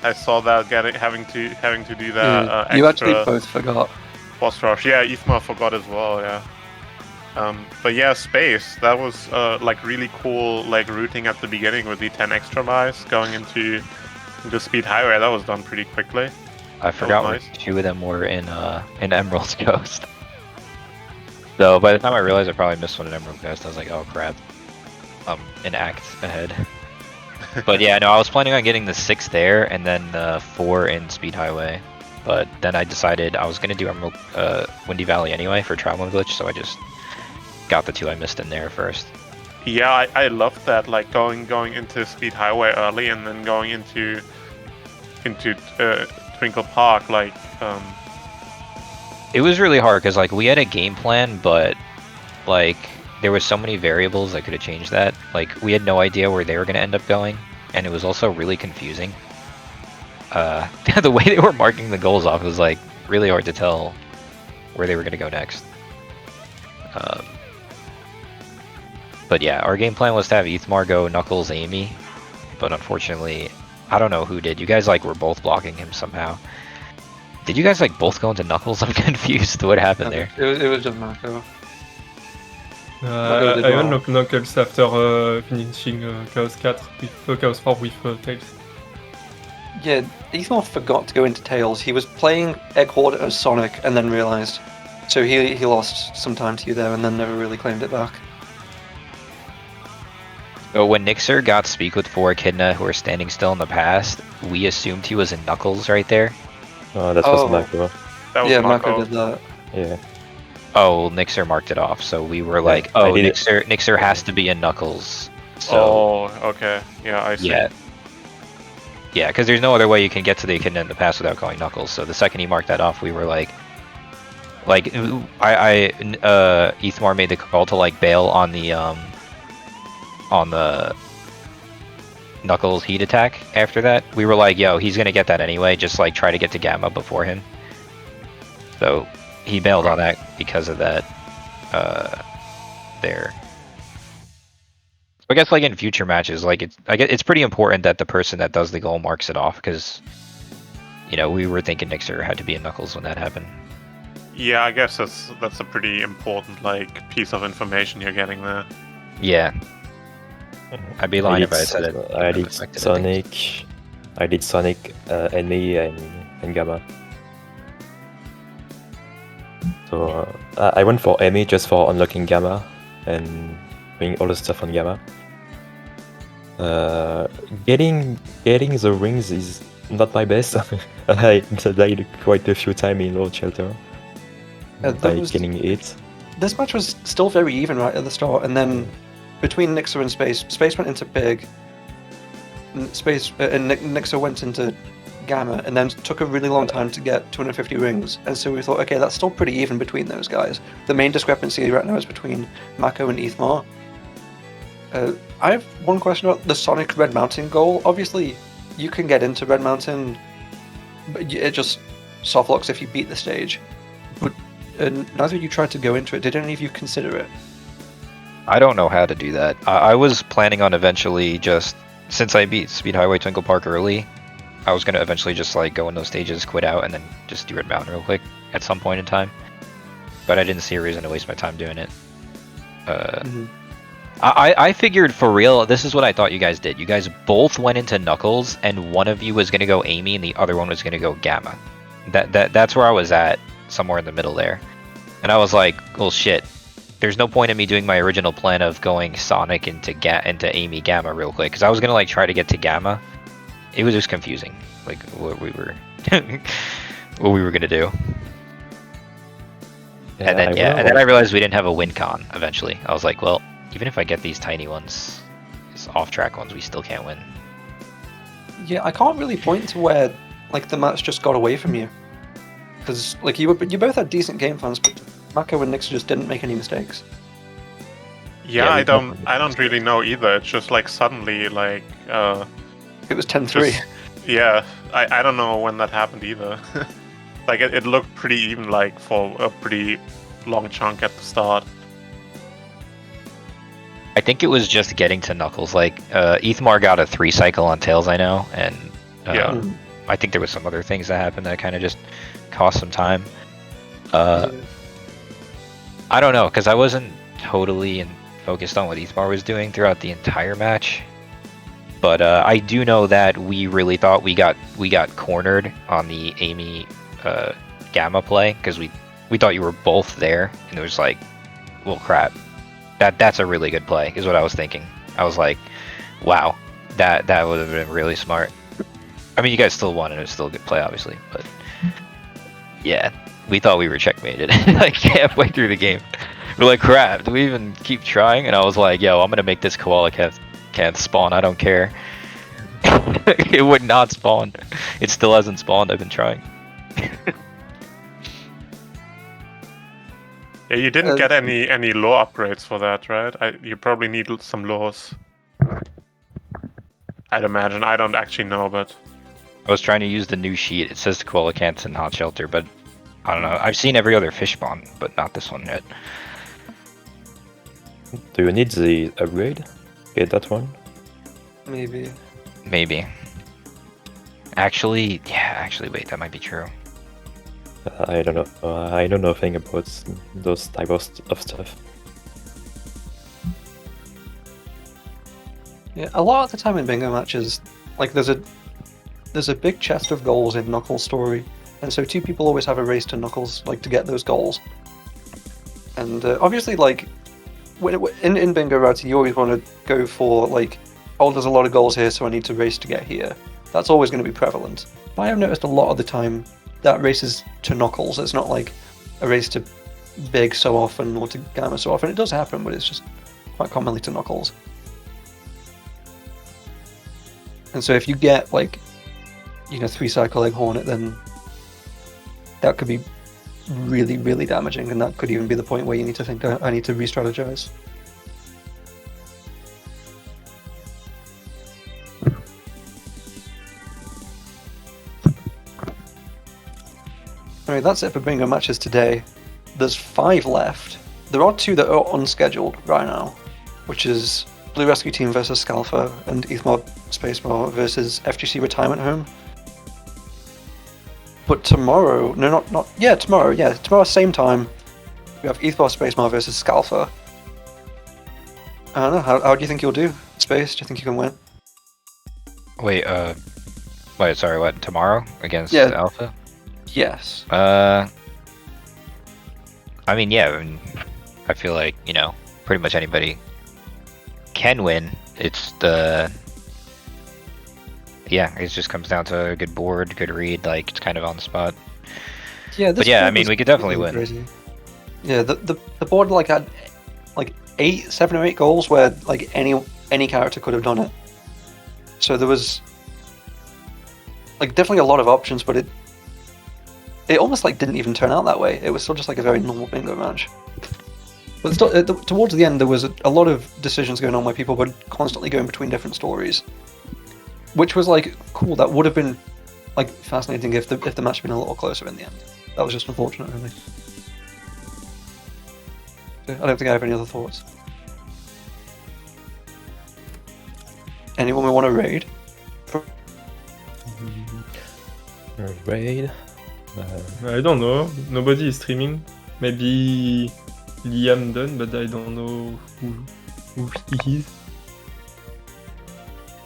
I saw that having to do that. Yeah, you actually both forgot. Boss rush. Yeah, Ethmar forgot as well. Yeah. But yeah, space. That was like really cool. Like routing at the beginning with the 10 extra lives going into speed highway. That was done pretty quickly. I forgot where 2 of them were in Emerald Coast. So by the time I realized I probably missed one in Emerald Coast, I was like, oh crap, an act ahead. But yeah, no, I was planning on getting the 6 there and then the 4 in Speed Highway. But then I decided I was going to do Emerald, Windy Valley anyway for Traveling Glitch, so I just got the 2 I missed in there first. Yeah, I loved that, like going into Speed Highway early and then going into Twinkle Park, like. It was really hard because like we had a game plan, but like there was so many variables that could have changed that. Like we had no idea where they were going to end up going, and it was also really confusing. The way they were marking the goals off was like really hard to tell where they were going to go next. But yeah, our game plan was to have Ethmar go Knuckles Amy, but unfortunately, I don't know who did. You guys like were both blocking him somehow. Did you guys like both go into Knuckles? I'm confused. What happened there? It was just Mako. I unlocked Knuckles after finishing Chaos 4 with Chaos 4 with Tails. Yeah, Ethmar forgot to go into Tails. He was playing Egg Horde as Sonic and then realized. So he lost some time to you there and then never really claimed it back. So when Nixer got Speak with 4 Echidna who were standing still in the past, we assumed he was in Knuckles right there. Oh, that was Mako. That was Mako did that. Yeah. Oh, well, Nixer marked it off, so we were like, oh, Nixer has to be in Knuckles. So, oh, okay. Yeah, I see. Yeah, because there's no other way you can get to the Echidna in the past without going Knuckles. So the second he marked that off, we were like, Ethmar made the call to like bail on the Knuckles heat attack after that. We were like, yo, he's gonna get that anyway, just like try to get to Gamma before him. So he bailed on that because of that there. I guess like in future matches, like it's pretty important that the person that does the goal marks it off, because you know, we were thinking Nixer had to be in Knuckles when that happened. Yeah, I guess that's a pretty important like piece of information you're getting there. Yeah. I'd be lying if I said it. I did Sonic. I did Sonic, Enemy, and Gamma. So I went for Amy just for unlocking Gamma and doing all the stuff on Gamma. Getting the rings is not my best. I died quite a few times in Lord Shelter. By killing it. This match was still very even right at the start, and then between Nixer and Space went into Big, and Nixer went into Gamma, and then took a really long time to get 250 rings. And so we thought, okay, that's still pretty even between those guys. The main discrepancy right now is between Mako and Ethmar. I have one question about the Sonic Red Mountain goal. Obviously, you can get into Red Mountain, but it just softlocks if you beat the stage. But neither of you tried to go into it. Did any of you consider it? I don't know how to do that. I was planning on eventually just, since I beat Speed Highway Twinkle Park early, I was going to eventually just like go in those stages, quit out, and then just do Red Mountain real quick at some point in time. But I didn't see a reason to waste my time doing it. I figured for real, this is what I thought you guys did. You guys both went into Knuckles, and one of you was going to go Amy, and the other one was going to go Gamma. That's where I was at, somewhere in the middle there. And I was like, well, shit. There's no point in me doing my original plan of going Sonic into Amy Gamma real quick, because I was going to like try to get to Gamma. It was just confusing, like what we were going to do. Yeah, and then I realized we didn't have a win con eventually. I was like, well, even if I get these tiny ones, these off-track ones, we still can't win. Yeah, I can't really point to where like the match just got away from you, because like you both had decent game plans, but Mako and Nixer just didn't make any mistakes. Yeah, I don't really know either. It's just like suddenly like It was 10-3. Yeah, I don't know when that happened either. Like it looked pretty even like for a pretty long chunk at the start. I think it was just getting to Knuckles. Like Ethmar got a 3 cycle on Tails, I know, and Yeah. I think there was some other things that happened that kind of just cost some time. I don't know, because I wasn't totally focused on what Ethmar was doing throughout the entire match. But I do know that we really thought we got cornered on the Amy Gamma play, because we thought you were both there, and it was like, well, crap. That's a really good play, is what I was thinking. I was like, wow, that would have been really smart. I mean, you guys still won, and it was still a good play, obviously, but yeah, we thought we were checkmated like halfway through the game. We're like, crap, do we even keep trying? And I was like, yo, I'm gonna make this koala can't spawn, I don't care. It would not spawn. It still hasn't spawned, I've been trying. Yeah, you didn't get any lore upgrades for that, right? You probably need some lores. I'd imagine. I don't actually know, but I was trying to use the new sheet. It says koala cants and hot shelter, but I don't know. I've seen every other fish spawn, but not this one yet. Do you need the upgrade? Get that one? Maybe. Maybe. Actually, wait, that might be true. I don't know. I know nothing about those type of stuff. Yeah, a lot of the time in bingo matches, like there's a big chest of goals in Knuckles' story, and so 2 people always have a race to Knuckles, like to get those goals. And obviously, like in bingo routes, you always want to go for like, oh, there's a lot of goals here, so I need to race to get here. That's always going to be prevalent. But I have noticed a lot of the time that race is to Knuckles. It's not like a race to Big so often or to Gamma so often. It does happen, but it's just quite commonly to Knuckles. And so if you get like, 3 cycle Egg Hornet, then that could be really, really damaging, and that could even be the point where you need to think, I need to re-strategize. Alright, that's it for bingo matches today. There's 5 left. There are 2 that are unscheduled right now, which is Blue Rescue Team versus Scalfa and Ethmar Spacemar versus FGC Retirement Home. But tomorrow, tomorrow same time, we have Ethmar Spacemar versus Scalfa. I don't know, how do you think you'll do, Space? Do you think you can win? Wait, sorry, what, tomorrow against Alpha? Yes. I mean, yeah, I feel like, pretty much anybody can win. It's Yeah, it just comes down to a good board, good read, like it's kind of on the spot. Yeah, But yeah, I mean, we could definitely win. Crazy. Yeah, the board like had like 7 or 8 goals where like any character could have done it. So there was like definitely a lot of options, but it almost like didn't even turn out that way. It was still just like a very normal bingo match. But still, towards the end, there was a lot of decisions going on where people were constantly going between different stories, which was like cool. That would have been like fascinating if the match had been a little closer in the end. That was just unfortunate, really. I don't think I have any other thoughts. Anyone we want to raid? Raid. I don't know. Nobody is streaming. Maybe Liam done, but I don't know who he is.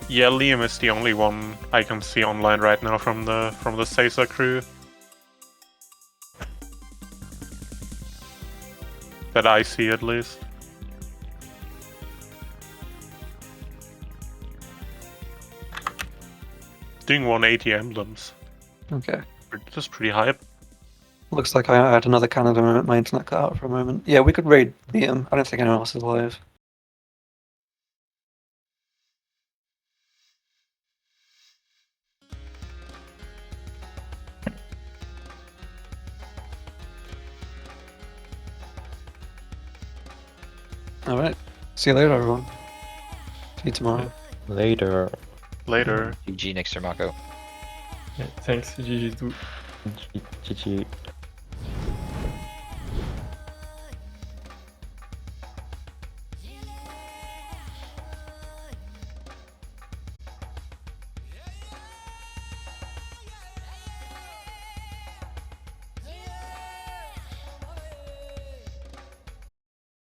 Yeah, Liam is the only one I can see online right now from the Caesar crew. That I see at least. Doing 180 emblems. Okay. Just pretty hype. Looks like I had another Canada moment. My internet cut out for a moment. Yeah, we could raid Liam. I don't think anyone else is alive. Alright. See you later, everyone. See you tomorrow. Later. Later. GG next to Mako. Yeah, thanks, GG too. GG.